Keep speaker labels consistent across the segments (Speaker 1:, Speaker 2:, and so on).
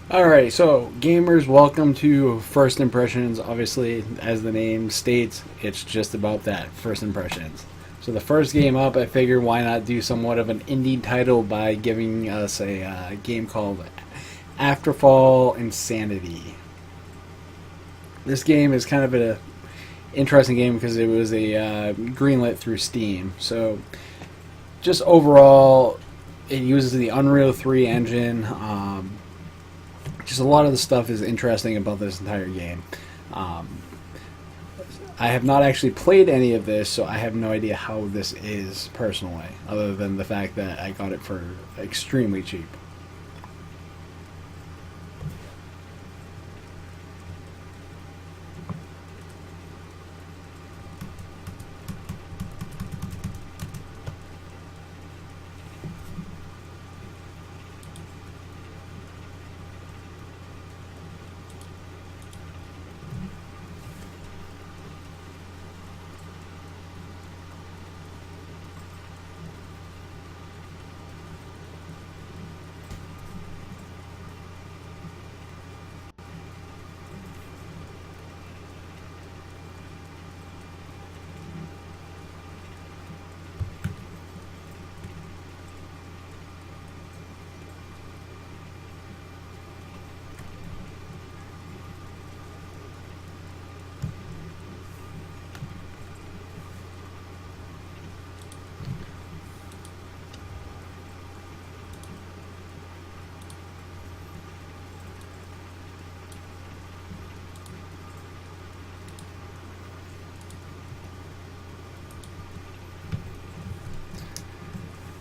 Speaker 1: Alright, so gamers, welcome to First Impressions. Obviously, as the name states, it's just about that, first impressions. So the first game up, I figured why not do somewhat of an indie title by giving us a game called Afterfall InSanity. This game is kind of an interesting game because it was a greenlit through Steam. So just overall, it uses the Unreal 3 engine. Just a lot of the stuff is interesting about this entire game. Um, I have not actually played any of this, so I have no idea how this is personally, other than the fact that I got it for extremely cheap.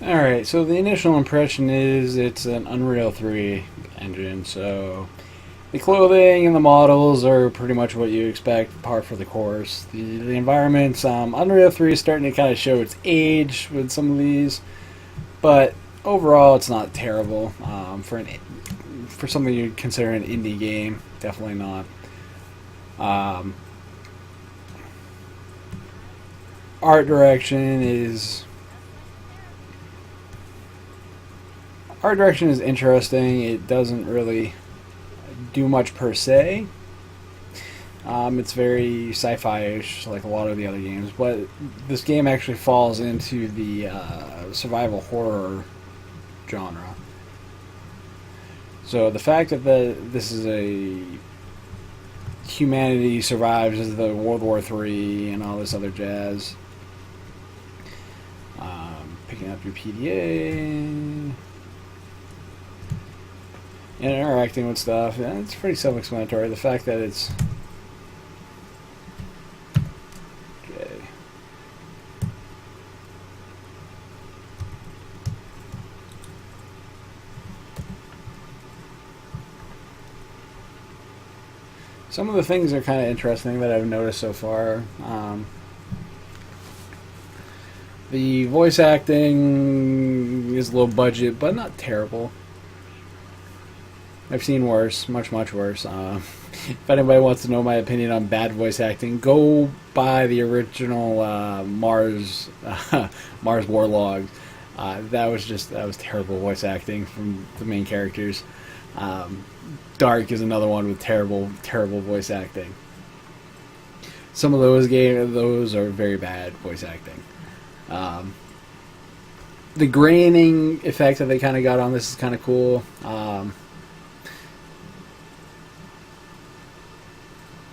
Speaker 1: Alright, so the initial impression is it's an Unreal 3 engine, so the clothing and the models are pretty much what you expect, par for the course. The environments, Unreal 3 is starting to kind of show its age with some of these, but overall it's not terrible. For something you'd consider an indie game, definitely not. Um, art direction is art direction is interesting. It doesn't really do much per se. It's very sci-fi-ish, like a lot of the other games, but this game actually falls into the survival horror genre. So the fact that this is a humanity survives as the World War III and all this other jazz. Picking up your PDA, interacting with stuff, and it's pretty self-explanatory. The fact that it's okay. Some of the things are kind of interesting that I've noticed so far. The voice acting is low budget, but not terrible. I've seen worse, much, much worse. If anybody wants to know my opinion on bad voice acting, go buy the original Mars Warlog. That was terrible voice acting from the main characters. Dark is another one with terrible, terrible voice acting. Some of those are very bad voice acting. Um, the graining effect that they kind of got on this is kind of cool.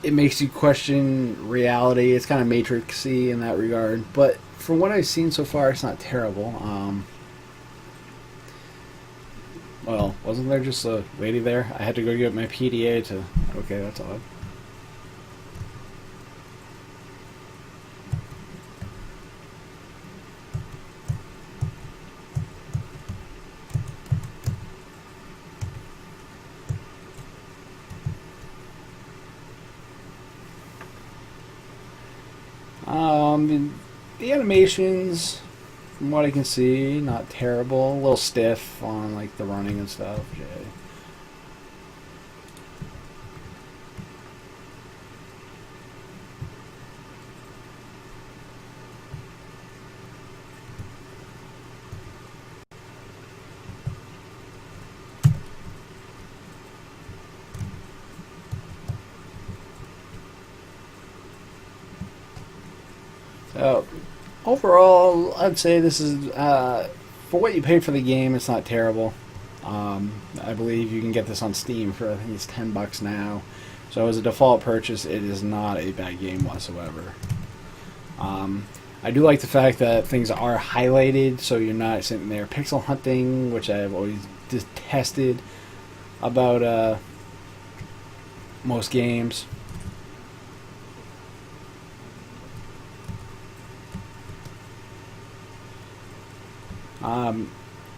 Speaker 1: It makes you question reality. It's kind of Matrixy in that regard, but from what I've seen so far, it's not terrible. Well, wasn't there just a lady there? I had to go get my PDA to. Okay, that's odd. The animations, from what I can see, not terrible. A little stiff on like the running and stuff. Yeah. So overall, I'd say this is for what you paid for the game. It's not terrible. I believe you can get this on Steam for I think it's $10 now. So as a default purchase, it is not a bad game whatsoever. I do like the fact that things are highlighted, so you're not sitting there pixel hunting, which I've always detested about most games.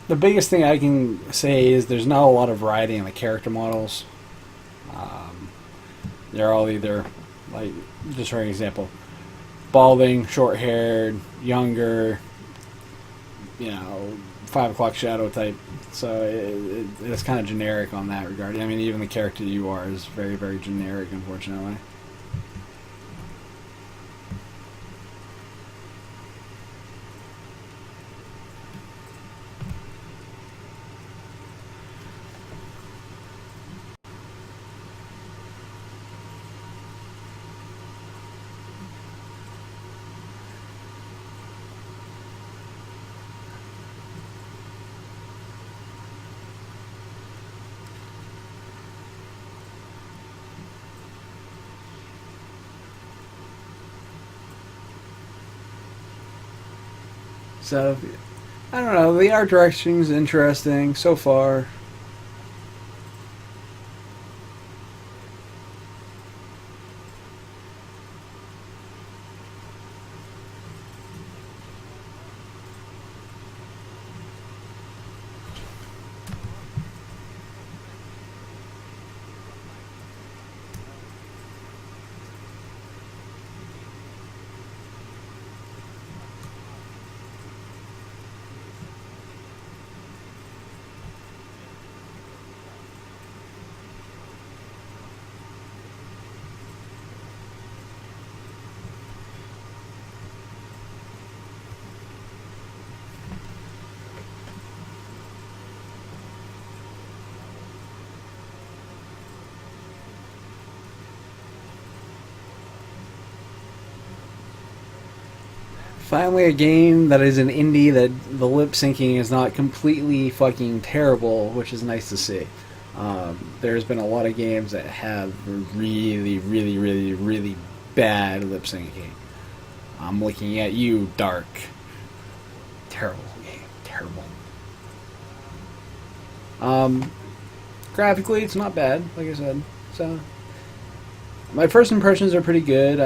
Speaker 1: The biggest thing I can say is there's not a lot of variety in the character models. They're all either, like, just for an example, balding, short-haired, younger, 5 o'clock shadow type. So it's kind of generic on that regard. I mean, even the character you are is very, very generic, unfortunately. So, I don't know. The art direction is interesting so far. Finally, a game that is an indie that the lip syncing is not completely fucking terrible, which is nice to see. There's been a lot of games that have really, really, really, really bad lip syncing. I'm looking at you, Dark. Terrible game. Terrible. Graphically, it's not bad, like I said. So, my first impressions are pretty good.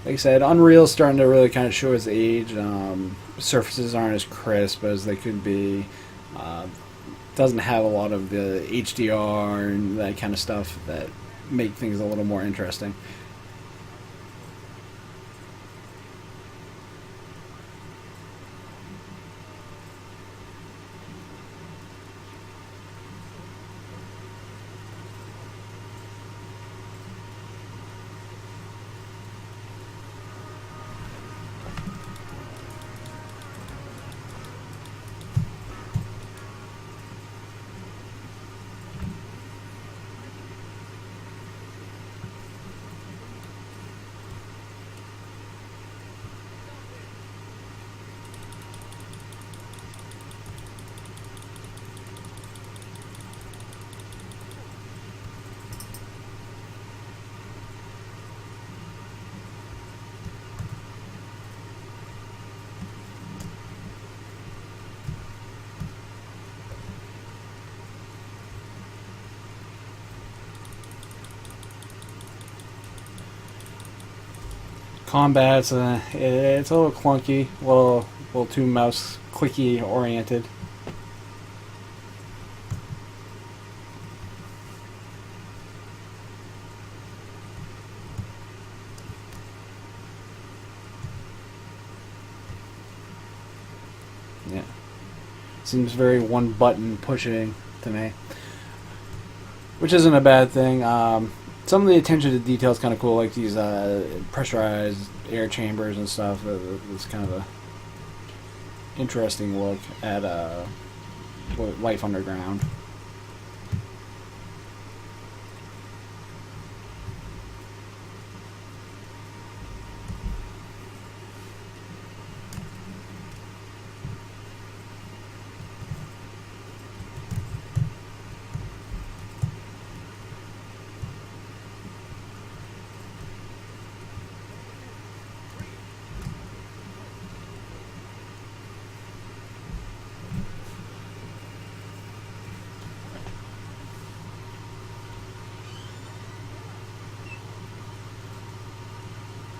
Speaker 1: Like I said, Unreal's starting to really kind of show its age. Surfaces aren't as crisp as they could be. Doesn't have a lot of the HDR and that kind of stuff that make things a little more interesting. Combat's it's a little clunky, a little too mouse clicky oriented. Yeah, seems very one button pushing to me, which isn't a bad thing. Some of the attention to detail is kind of cool, like these pressurized air chambers and stuff. It's kind of a interesting look at life underground.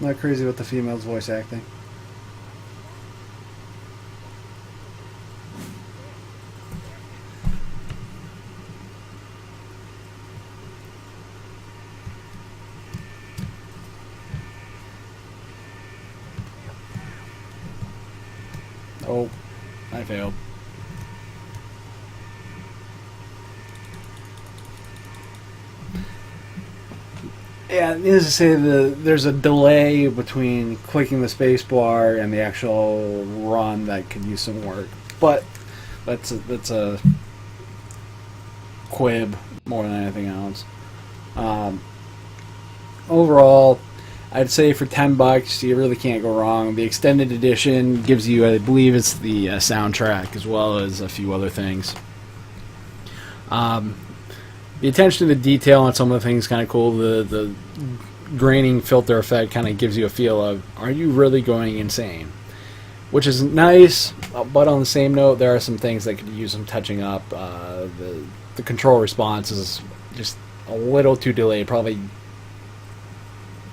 Speaker 1: Not crazy with the female's voice acting. Oh, I failed. Yeah, needless to say, there's a delay between clicking the space bar and the actual run that could use some work. But that's a quib more than anything else. Overall, I'd say for $10, you really can't go wrong. The extended edition gives you, I believe, it's the soundtrack as well as a few other things. The attention to the detail on some of the things is kind of cool. The graining filter effect kind of gives you a feel of, are you really going insane? Which is nice, but on the same note, there are some things that could use some touching up. The control response is just a little too delayed, probably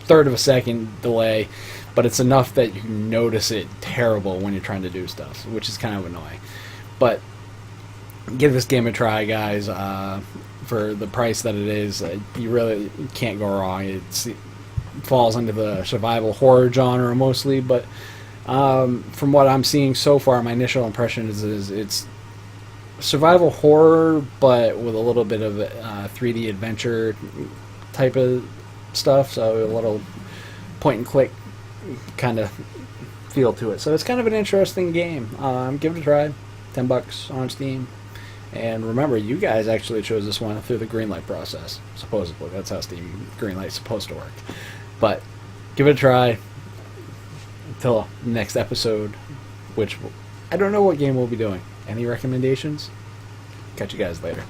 Speaker 1: third of a second delay, but it's enough that you can notice it terrible when you're trying to do stuff, which is kind of annoying. But give this game a try, guys. For the price that it is, you really can't go wrong. It falls into the survival horror genre mostly, but from what I'm seeing so far, my initial impression is it's survival horror, but with a little bit of 3D adventure type of stuff, so a little point and click kind of feel to it. So it's kind of an interesting game. Give it a try. $10 on Steam. And remember, you guys actually chose this one through the greenlight process. Supposedly, that's how Steam greenlight's supposed to work. But give it a try. Until next episode, which I don't know what game we'll be doing. Any recommendations? Catch you guys later.